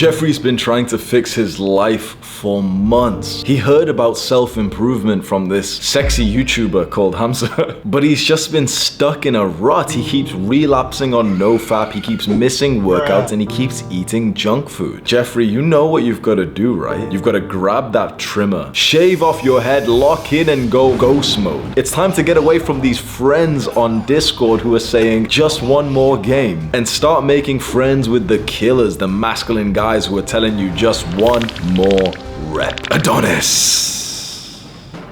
Jeffrey's been trying to fix his life for months. He heard about self-improvement from this sexy YouTuber called Hamza, but he's just been stuck in a rut. He keeps relapsing on nofap, he keeps missing workouts, and he keeps eating junk food. Jeffrey, you know what you've got to do, right? You've got to grab that trimmer, shave off your head, lock in, and go ghost mode. It's time to get away from these friends on Discord who are saying just one more game, and start making friends with the killers, the masculine guys who are telling you just one more rep.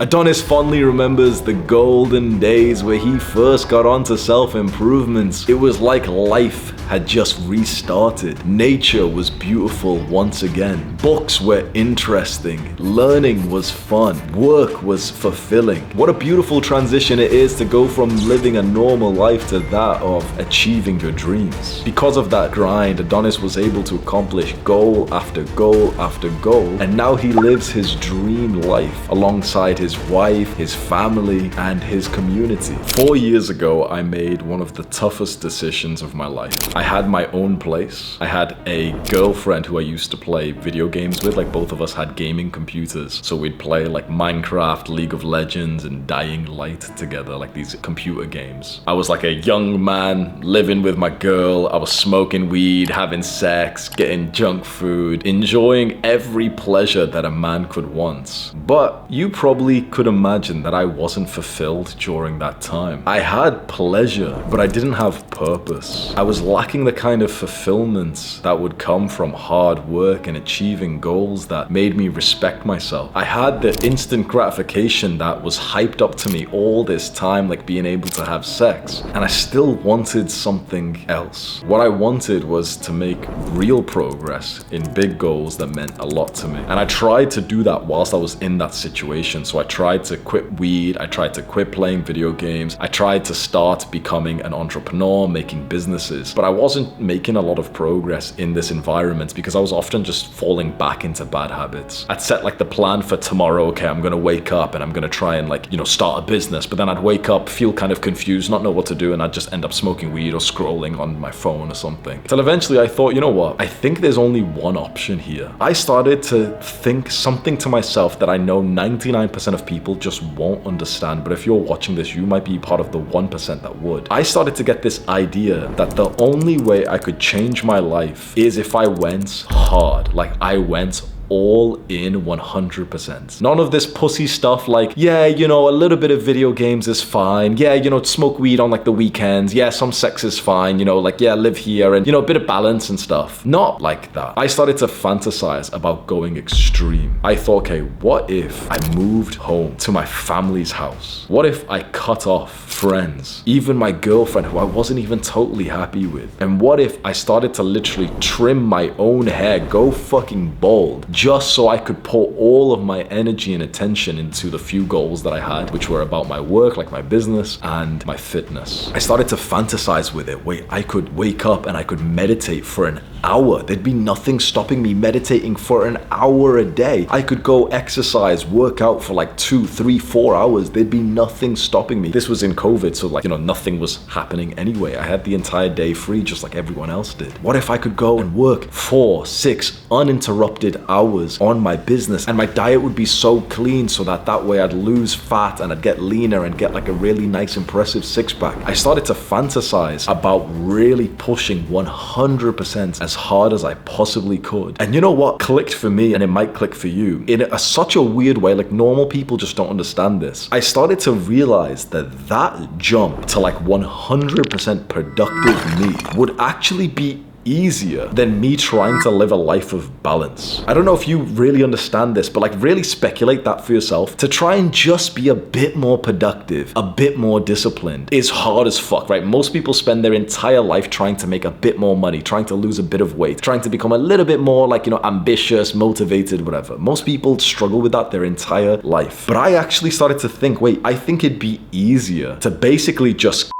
Adonis fondly remembers the golden days where he first got onto self-improvements. It was like life had just restarted. Nature was beautiful once again. Books were interesting. Learning was fun. Work was fulfilling. What a beautiful transition it is to go from living a normal life to that of achieving your dreams. Because of that grind, Adonis was able to accomplish goal after goal after goal, and now he lives his dream life alongside his wife, his family, and his community. 4 years ago, I made one of the toughest decisions of my life. I had my own place. I had a girlfriend who I used to play video games with. Like, both of us had gaming computers, so we'd play like Minecraft, League of Legends, and Dying Light together, like these computer games. I was like a young man living with my girl. I was smoking weed, having sex, getting junk food, enjoying every pleasure that a man could want. But you probably could imagine that I wasn't fulfilled during that time. I had pleasure, but I didn't have purpose. I was lacking the kind of fulfillment that would come from hard work and achieving goals that made me respect myself. I had the instant gratification that was hyped up to me all this time, like being able to have sex, and I still wanted something else. What I wanted was to make real progress in big goals that meant a lot to me. And I tried to do that whilst I was in that situation. So I tried to quit weed, I tried to quit playing video games, I tried to start becoming an entrepreneur, making businesses, but I wasn't making a lot of progress in this environment because I was often just falling back into bad habits. I'd set like the plan for tomorrow, okay, I'm gonna wake up and I'm gonna try and start a business, but then I'd wake up, feel kind of confused, not know what to do, and I'd just end up smoking weed or scrolling on my phone or something. Till eventually I thought, you know what, I think there's only one option here. I started to think something to myself that I know 99% of people just won't understand, but if you're watching this, you might be part of the 1% that would. I started to get this idea that the only way I could change my life is if I went hard, like I went all in 100%. None of this pussy stuff like, yeah, a little bit of video games is fine. Yeah, smoke weed on like the weekends. Yeah, some sex is fine. Live here and, a bit of balance and stuff. Not like that. I started to fantasize about going extreme. I thought, okay, what if I moved home to my family's house? What if I cut off friends, even my girlfriend who I wasn't even totally happy with? And what if I started to literally trim my own hair, go fucking bald, just so I could pour all of my energy and attention into the few goals that I had, which were about my work, like my business and my fitness. I started to fantasize with it. Wait, I could wake up and I could meditate for an hour. There'd be nothing stopping me meditating for an hour a day. I could go exercise, work out for like 2, 3, 4 hours. There'd be nothing stopping me. This was in COVID, so nothing was happening anyway. I had the entire day free just like everyone else did. What if I could go and work 4, 6 uninterrupted hours on my business, and my diet would be so clean so that way I'd lose fat and I'd get leaner and get like a really nice impressive six-pack. I started to fantasize about really pushing 100% as hard as I possibly could. And you know what clicked for me, and it might click for you in such a weird way, like normal people just don't understand this. I started to realize that jump to like 100% productive me would actually be easier than me trying to live a life of balance. I don't know if you really understand this, but really speculate that for yourself. To try and just be a bit more productive, a bit more disciplined is hard as fuck, right? Most people spend their entire life trying to make a bit more money, trying to lose a bit of weight, trying to become a little bit more ambitious, motivated, whatever. Most people struggle with that their entire life. But I actually started to think, wait, I think it'd be easier to basically just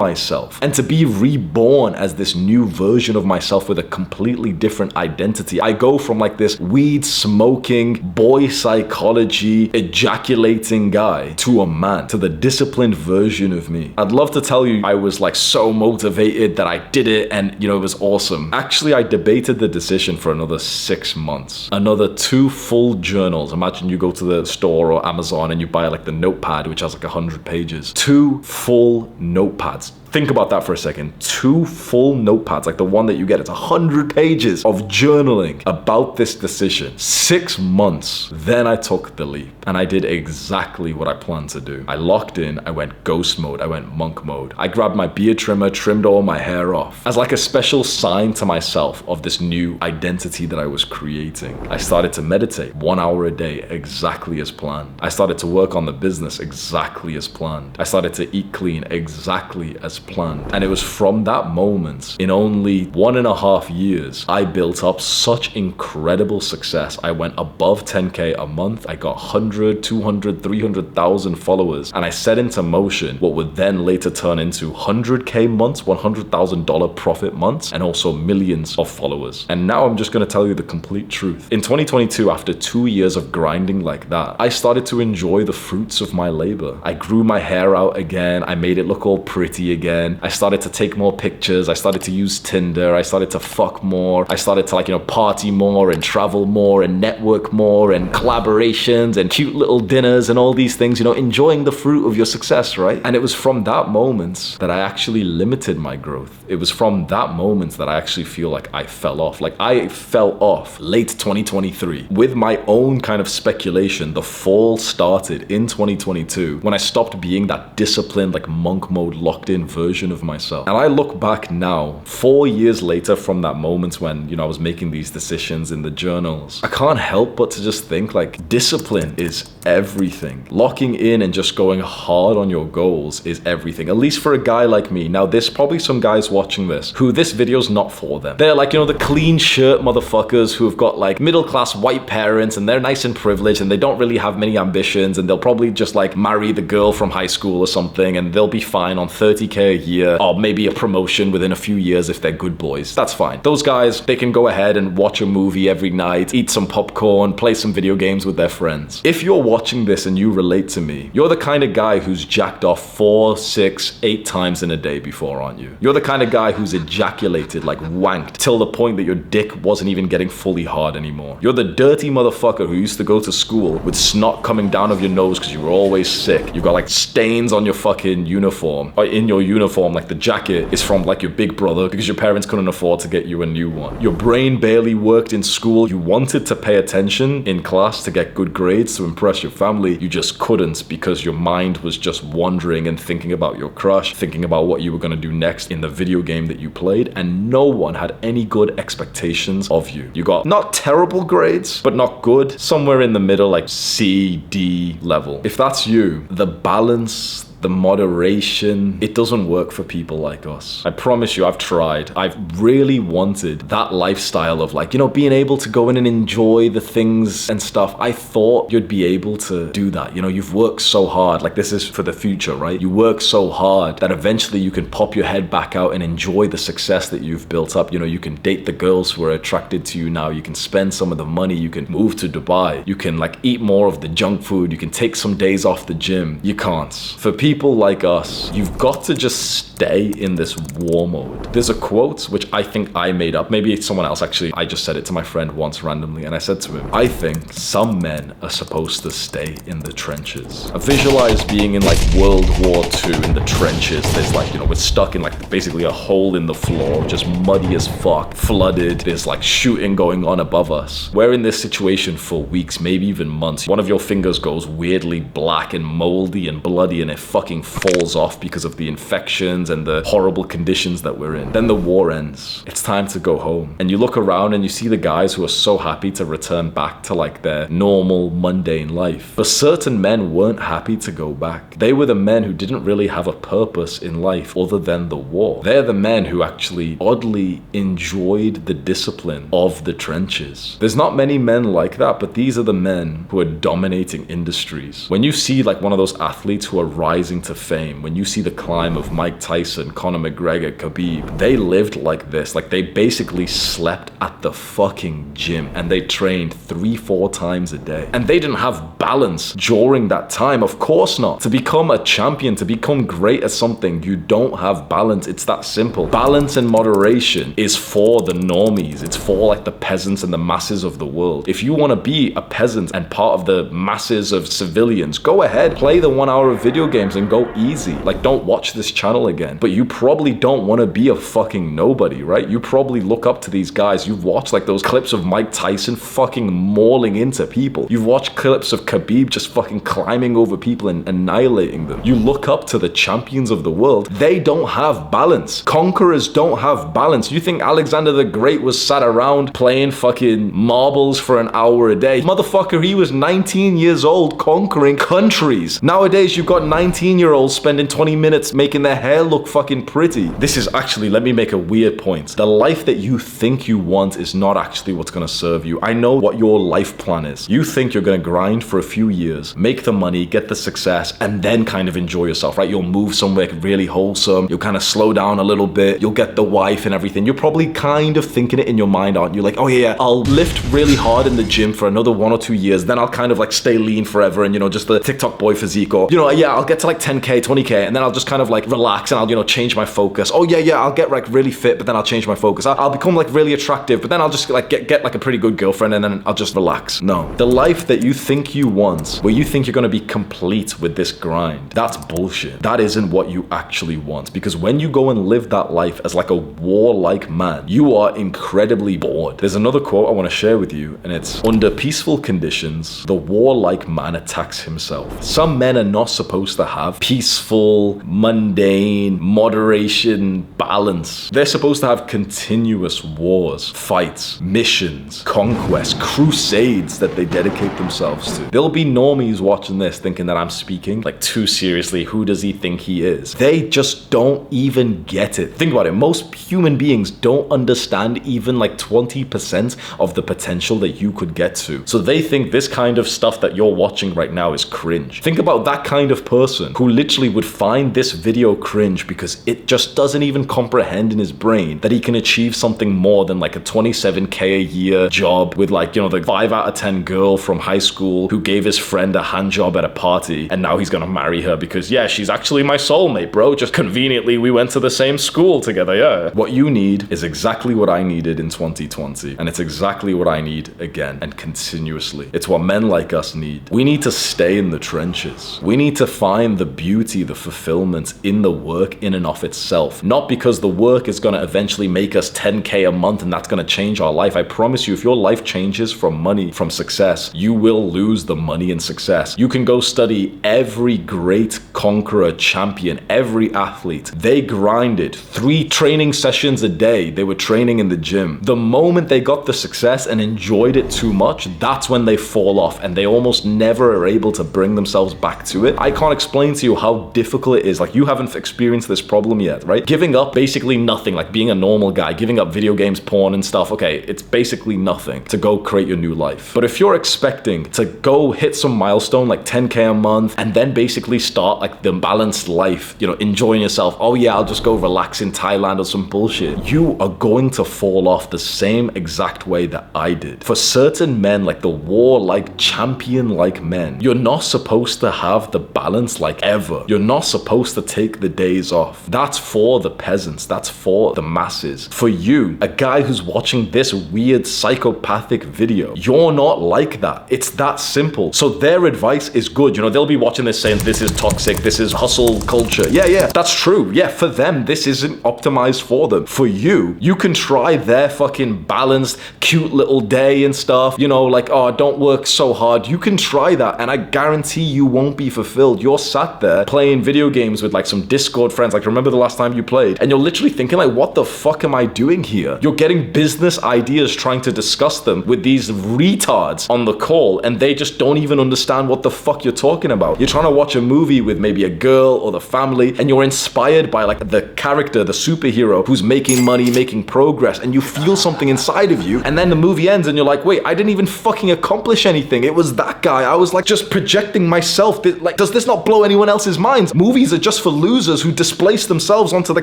myself and to be reborn as this new version of myself with a completely different identity. I go from like this weed smoking, boy psychology, ejaculating guy to a man, to the disciplined version of me. I'd love to tell you I was like so motivated that I did it and it was awesome. Actually, I debated the decision for another 6 months. Another 2 full journals. Imagine you go to the store or Amazon and you buy like the notepad, which has like 100 pages. 2 full notepads. Think about that for a second. 2 full notepads, like the one that you get. It's 100 pages of journaling about this decision. 6 months. Then I took the leap and I did exactly what I planned to do. I locked in, I went ghost mode, I went monk mode. I grabbed my beard trimmer, trimmed all my hair off as like a special sign to myself of this new identity that I was creating. I started to meditate 1 hour a day, exactly as planned. I started to work on the business exactly as planned. I started to eat clean exactly as planned. And it was from that moment, in only 1.5 years, I built up such incredible success. I went above 10K a month. I got 100, 200, 300,000 followers. And I set into motion what would then later turn into 100K months, $100,000 profit months, and also millions of followers. And now I'm just going to tell you the complete truth. In 2022, after 2 years of grinding like that, I started to enjoy the fruits of my labor. I grew my hair out again. I made it look all pretty again. I started to take more pictures. I started to use Tinder. I started to fuck more. I started to party more and travel more and network more and collaborations and cute little dinners and all these things, enjoying the fruit of your success, right? And it was from that moment that I actually limited my growth. It was from that moment that I actually feel like I fell off. Like I fell off late 2023 with my own kind of speculation. The fall started in 2022 when I stopped being that disciplined, like monk mode, locked in version of myself. And I look back now, 4 years later from that moment when, I was making these decisions in the journals, I can't help but to just think like discipline is everything. Locking in and just going hard on your goals is everything, at least for a guy like me. Now, there's probably some guys watching this who this video's not for them. They're like, the clean shirt motherfuckers who have got like middle-class white parents and they're nice and privileged and they don't really have many ambitions and they'll probably just like marry the girl from high school or something and they'll be fine on 30K a year or maybe a promotion within a few years if they're good boys. That's fine. Those guys, they can go ahead and watch a movie every night, eat some popcorn, play some video games with their friends. If you're watching this and you relate to me, you're the kind of guy who's jacked off 4, 6, 8 times in a day before, aren't you? You're the kind of guy who's ejaculated, like wanked, till the point that your dick wasn't even getting fully hard anymore. You're the dirty motherfucker who used to go to school with snot coming down of your nose because you were always sick. You got like stains on your fucking uniform, or in your uniform, like the jacket is from like your big brother because your parents couldn't afford to get you a new one. Your brain barely worked in school. You wanted to pay attention in class to get good grades to impress your family. You just couldn't because your mind was just wandering and thinking about your crush, thinking about what you were going to do next in the video game that you played, and no one had any good expectations of you. You got not terrible grades, but not good, somewhere in the middle, like C, D level. If that's you, the balance, the moderation, it doesn't work for people like us. I promise you, I've tried. I've really wanted that lifestyle of like, being able to go in and enjoy the things and stuff. I thought you'd be able to do that. You've worked so hard. Like this is for the future, right? You work so hard that eventually you can pop your head back out and enjoy the success that you've built up. You can date the girls who are attracted to you now. You can spend some of the money. You can move to Dubai. You can like eat more of the junk food. You can take some days off the gym. You can't. For people like us, you've got to just stay in this war mode. There's a quote which I think I made up. Maybe it's someone else actually. I just said it to my friend once randomly and I said to him, I think some men are supposed to stay in the trenches. I visualize being in like World War II in the trenches. There's like, we're stuck in like basically a hole in the floor, just muddy as fuck, flooded. There's like shooting going on above us. We're in this situation for weeks, maybe even months. One of your fingers goes weirdly black and moldy and bloody and it fucking falls off because of the infections and the horrible conditions that we're in. Then the war ends. It's time to go home. And you look around and you see the guys who are so happy to return back to like their normal, mundane life. But certain men weren't happy to go back. They were the men who didn't really have a purpose in life other than the war. They're the men who actually oddly enjoyed the discipline of the trenches. There's not many men like that, but these are the men who are dominating industries. When you see like one of those athletes who are rising rising to fame, when you see the climb of Mike Tyson, Conor McGregor, Khabib, they lived like this. Like, they basically slept at the fucking gym and they trained 3-4 times a day. And they didn't have balance during that time. Of course not. To become a champion, to become great at something, you don't have balance. It's that simple. Balance and moderation is for the normies. It's for like the peasants and the masses of the world. If you want to be a peasant and part of the masses of civilians, go ahead, play the 1 hour of video games and go easy. Like, don't watch this channel again. But you probably don't want to be a fucking nobody, right? You probably look up to these guys. You've watched like those clips of Mike Tyson fucking mauling into people. You've watched clips of Khabib just fucking climbing over people and annihilating them. You look up to the champions of the world. They don't have balance. Conquerors don't have balance. You think Alexander the Great was sat around playing fucking marbles for an hour a day? Motherfucker, he was 19 years old conquering countries. Nowadays, you've got 19-year-olds spending 20 minutes making their hair look fucking pretty. This is actually, let me make a weird point. The life that you think you want is not actually what's gonna serve you. I know what your life plan is. You think you're gonna grind for a few years, make the money, get the success, and then kind of enjoy yourself, right? You'll move somewhere really wholesome. You'll kind of slow down a little bit. You'll get the wife and everything. You're probably kind of thinking it in your mind, aren't you? Like, oh yeah, I'll lift really hard in the gym for another 1 or 2 years. Then I'll kind of like stay lean forever and, you know, just the TikTok boy physique, or, you know, yeah, I'll get to like 10K, 20K, and then I'll just kind of like relax and I'll, you know, change my focus. Oh yeah, I'll get like really fit, but then I'll change my focus. I'll become like really attractive, but then I'll just like get like a pretty good girlfriend and then I'll just relax. No. The life that you think you want, where you think you're going to be complete with this grind, that's bullshit. That isn't what you actually want, because when you go and live that life as like a warlike man, you are incredibly bored. There's another quote I want to share with you, and it's, under peaceful conditions, the warlike man attacks himself. Some men are not supposed to have peaceful, mundane, moderation, balance. They're supposed to have continuous wars, fights, missions, conquests, crusades that they dedicate themselves to. There'll be normies watching this thinking that I'm speaking like too seriously. Who does he think he is? They just don't even get it. Think about it. Most human beings don't understand even like 20% of the potential that you could get to. So they think this kind of stuff that you're watching right now is cringe. Think about that kind of person who literally would find this video cringe because it just doesn't even comprehend in his brain that he can achieve something more than like a 27K a year job with, like, you know, the 5 out of 10 girl from high school who gave his friend a hand job at a party, and now he's gonna marry her because, yeah, she's actually my soulmate, bro. Just conveniently, we went to the same school together, yeah. What you need is exactly what I needed in 2020, and it's exactly what I need again and continuously. It's what men like us need. We need to stay in the trenches. We need to find the beauty, the fulfillment in the work in and of itself. Not because the work is gonna eventually make us 10K a month and that's gonna change our life. I promise you, if your life changes from money, from success, you will lose the money and success. You can go study every great conqueror, champion, every athlete. They grinded 3 training sessions a day. They were training in the gym. The moment they got the success and enjoyed it too much, that's when they fall off and they almost never are able to bring themselves back to it. I can't explain to you how difficult it is. Like, you haven't experienced this problem yet, right? Giving up basically nothing, like being a normal guy, giving up video games, porn and stuff. Okay, it's basically nothing to go create your new life. But if you're expecting to go hit some milestone like 10K a month and then basically start like the balanced life, you know, enjoying yourself, oh yeah, I'll just go relax in Thailand or some bullshit, you are going to fall off the same exact way that I did. For certain men, like the war-like, champion-like men, you're not supposed to have the balance like ever. You're not supposed to take the days off. That's for the peasants. That's for the masses. For you, a guy who's watching this weird psychopathic video, you're not like that. It's that simple. So their advice is good. You know, they'll be watching this saying, this is toxic, this is hustle culture. Yeah, that's true. Yeah, for them, this isn't optimized for them. For you, you can try their fucking balanced, cute little day and stuff. You know, like, oh, don't work so hard. You can try that, and I guarantee you won't be fulfilled. You're sat there playing video games with like some Discord friends. Like, remember the last time you played? And you're literally thinking like, what the fuck am I doing here? You're getting business ideas, trying to discuss them with these retards on the call, and they just don't even understand what the fuck you're talking about. You're trying to watch a movie with maybe a girl or the family, and you're inspired by like the character, the superhero who's making money, making progress, and you feel something inside of you, and then the movie ends and you're like, wait, I didn't even fucking accomplish anything. It was that guy. I was like just projecting myself. Like, does this not blow anyone anyone else's minds. Movies are just for losers who displace themselves onto the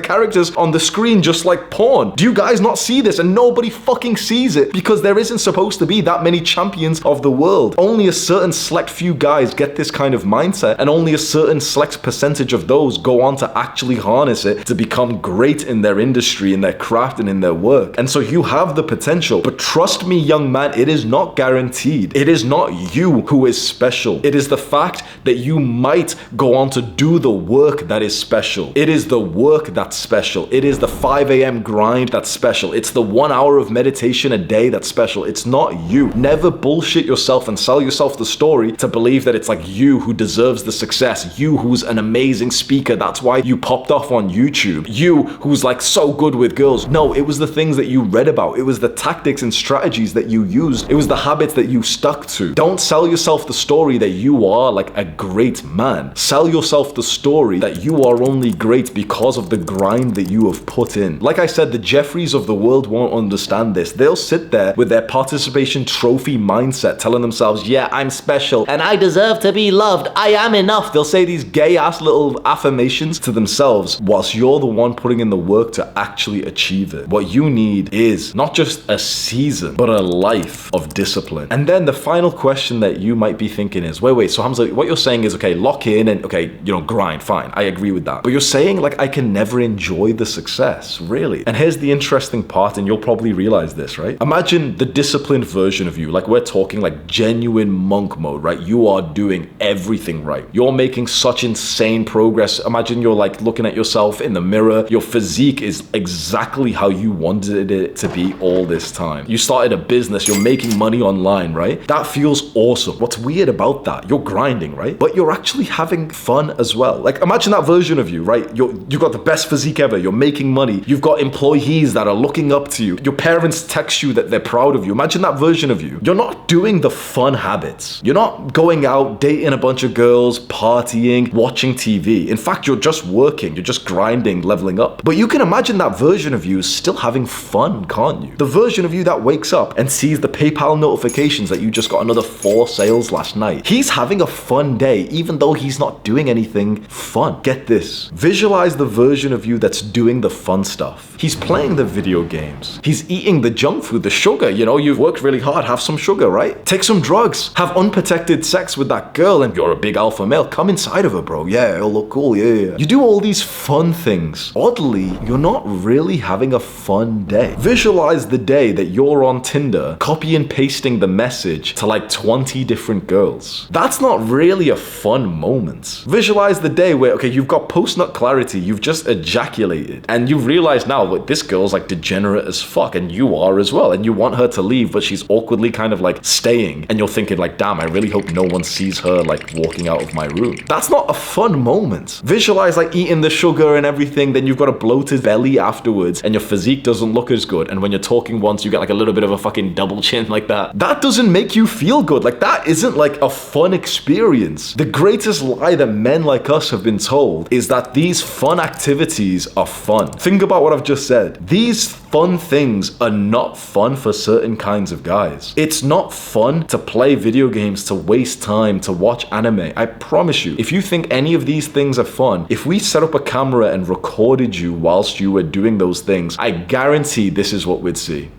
characters on the screen just like porn. Do you guys not see this? And nobody fucking sees it because there isn't supposed to be that many champions of the world. Only a certain select few guys get this kind of mindset, and only a certain select percentage of those go on to actually harness it to become great in their industry, in their craft, and in their work. And so you have the potential, but trust me, young man, it is not guaranteed. It is not you who is special. It is the fact that you might go on to do the work that is special. It is the work that's special. It is the 5 a.m. grind that's special. It's the 1 hour of meditation a day that's special. It's not you. Never bullshit yourself and sell yourself the story to believe that it's like you who deserves the success. You who's an amazing speaker. That's why you popped off on YouTube. You who's like so good with girls. No, it was the things that you read about. It was the tactics and strategies that you used. It was the habits that you stuck to. Don't sell yourself the story that you are like a great man. Sell yourself the story that you are only great because of the grind that you have put in. Like I said, the Jeffreys of the world won't understand this. They'll sit there with their participation trophy mindset telling themselves, yeah, I'm special and I deserve to be loved. I am enough. They'll say these gay ass little affirmations to themselves whilst you're the one putting in the work to actually achieve it. What you need is not just a season, but a life of discipline. And then the final question that you might be thinking is, wait, so Hamza, what you're saying is, okay, lock in and okay, grind, fine. I agree with that. But you're saying like, I can never enjoy the success, really? And here's the interesting part, and you'll probably realize this, right? Imagine the disciplined version of you. Like we're talking like genuine monk mode, right? You are doing everything right. You're making such insane progress. Imagine you're like looking at yourself in the mirror. Your physique is exactly how you wanted it to be all this time. You started a business. You're making money online, right? That feels awesome. What's weird about that? You're grinding, right? But you're actually having fun as well. Like imagine that version of you, right? You've got the best physique ever. You're making money. You've got employees that are looking up to you. Your parents text you that they're proud of you. Imagine that version of you. You're not doing the fun habits. You're not going out, dating a bunch of girls, partying, watching TV. In fact, you're just working. You're just grinding, leveling up. But you can imagine that version of you still having fun, can't you? The version of you that wakes up and sees the PayPal notifications that you just got another 4 sales last night. He's having a fun day, even though he's not doing anything fun. Get this. Visualize the version of you that's doing the fun stuff. He's playing the video games. He's eating the junk food, the sugar. You've worked really hard. Have some sugar, right? Take some drugs. Have unprotected sex with that girl and you're a big alpha male. Come inside of her, bro. Yeah, it'll look cool. Yeah. You do all these fun things. Oddly, you're not really having a fun day. Visualize the day that you're on Tinder, copy and pasting the message to like 20 different girls. That's not really a fun moment. Visualize the day where, okay, you've got post-nut clarity, you've just ejaculated, and you realize now that this girl's like degenerate as fuck, and you are as well, and you want her to leave, but she's awkwardly kind of like staying, and you're thinking like, damn, I really hope no one sees her like walking out of my room. That's not a fun moment. Visualize like eating the sugar and everything, then you've got a bloated belly afterwards, and your physique doesn't look as good, and when you're talking once, you get like a little bit of a fucking double chin like that. That doesn't make you feel good. Like that isn't like a fun experience. The greatest lie that men like us have been told is that these fun activities are fun. Think about what I've just said. These fun things are not fun for certain kinds of guys. It's not fun to play video games, to waste time, to watch anime. I promise you, if you think any of these things are fun, if we set up a camera and recorded you whilst you were doing those things, I guarantee this is what we'd see.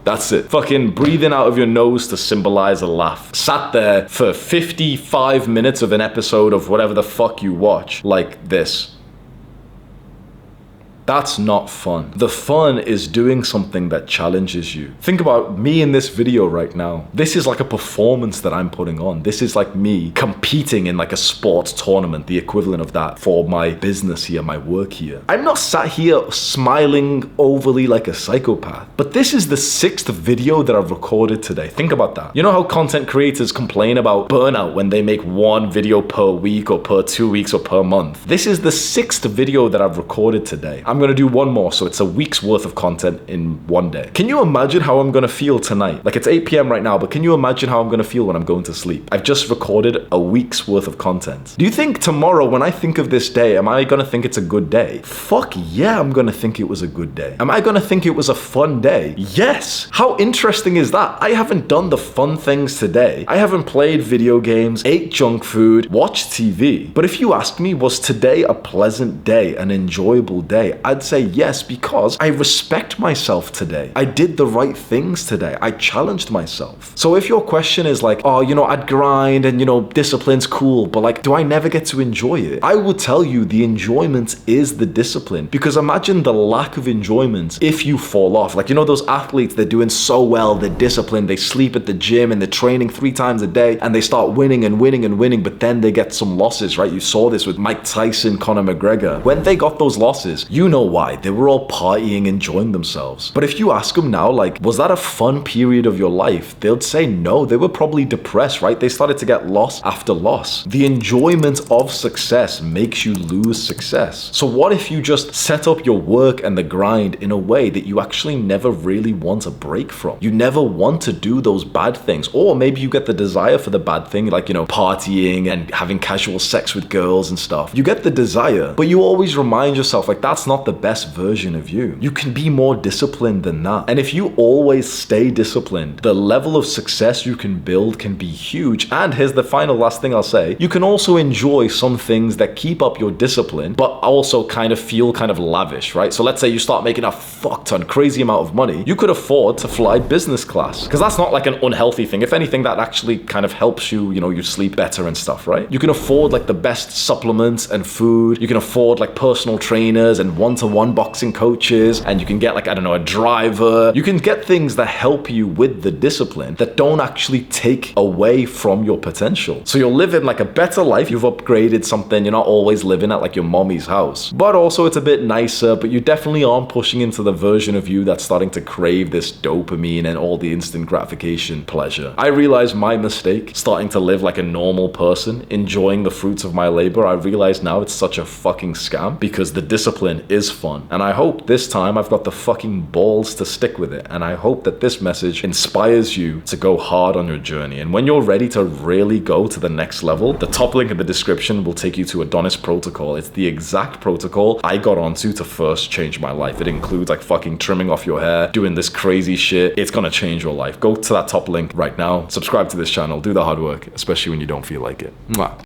That's it. Fucking breathing out of your nose to symbolize a laugh. Sat there for 55 minutes of an episode of whatever the fuck you watch like this. That's not fun. The fun is doing something that challenges you. Think about me in this video right now. This is like a performance that I'm putting on. This is like me competing in like a sports tournament, the equivalent of that for my business here, my work here. I'm not sat here smiling overly like a psychopath, but this is the 6th video that I've recorded today. Think about that. You know how content creators complain about burnout when they make 1 video per week or per 2 weeks or per month? This is the 6th video that I've recorded today. I'm I'm gonna do one more, so it's a week's worth of content in one day. Can you imagine how I'm gonna feel tonight? Like, it's 8 p.m. right now, but can you imagine how I'm gonna feel when I'm going to sleep? I've just recorded a week's worth of content. Do you think tomorrow, when I think of this day, am I gonna think it's a good day? Fuck yeah, I'm gonna think it was a good day. Am I gonna think it was a fun day? Yes. How interesting is that? I haven't done the fun things today. I haven't played video games, ate junk food, watched TV. But if you ask me, was today a pleasant day, an enjoyable day? I'd say yes, because I respect myself today. I did the right things today. I challenged myself. So if your question is like, oh, you know, I'd grind and, you know, discipline's cool, but like, do I never get to enjoy it? I would tell you the enjoyment is the discipline, because imagine the lack of enjoyment if you fall off. Like, you know, those athletes, they're doing so well, they're disciplined, they sleep at the gym and they're training 3 times a day and they start winning and winning and winning, but then they get some losses, right? You saw this with Mike Tyson, Conor McGregor. When they got those losses, you know why. They were all partying, enjoying themselves. But if you ask them now, like, was that a fun period of your life? They'll say no. They were probably depressed, right? They started to get loss after loss. The enjoyment of success makes you lose success. So what if you just set up your work and the grind in a way that you actually never really want a break from? You never want to do those bad things. Or maybe you get the desire for the bad thing, like, you know, partying and having casual sex with girls and stuff. You get the desire, but you always remind yourself, like, that's not the best version of you. You can be more disciplined than that. And if you always stay disciplined, the level of success you can build can be huge. And here's the final last thing I'll say. You can also enjoy some things that keep up your discipline, but also kind of feel kind of lavish, right? So let's say you start making a fuck ton, crazy amount of money. You could afford to fly business class, because that's not like an unhealthy thing. If anything, that actually kind of helps you, you know, you sleep better and stuff, right? You can afford like the best supplements and food. You can afford like personal trainers and one-to-one boxing coaches, and you can get like, I don't know, a driver. You can get things that help you with the discipline that don't actually take away from your potential. So you're living like a better life. You've upgraded something. You're not always living at like your mommy's house, but also it's a bit nicer, but you definitely aren't pushing into the version of you that's starting to crave this dopamine and all the instant gratification pleasure. I realized my mistake, starting to live like a normal person, enjoying the fruits of my labor. I realize now it's such a fucking scam, because the discipline is fun. And I hope this time I've got the fucking balls to stick with it. And I hope that this message inspires you to go hard on your journey. And when you're ready to really go to the next level, the top link in the description will take you to Adonis Protocol. It's the exact protocol I got onto to first change my life. It includes like fucking trimming off your hair, doing this crazy shit. It's gonna change your life. Go to that top link right now, subscribe to this channel, do the hard work, especially when you don't feel like it. Mwah.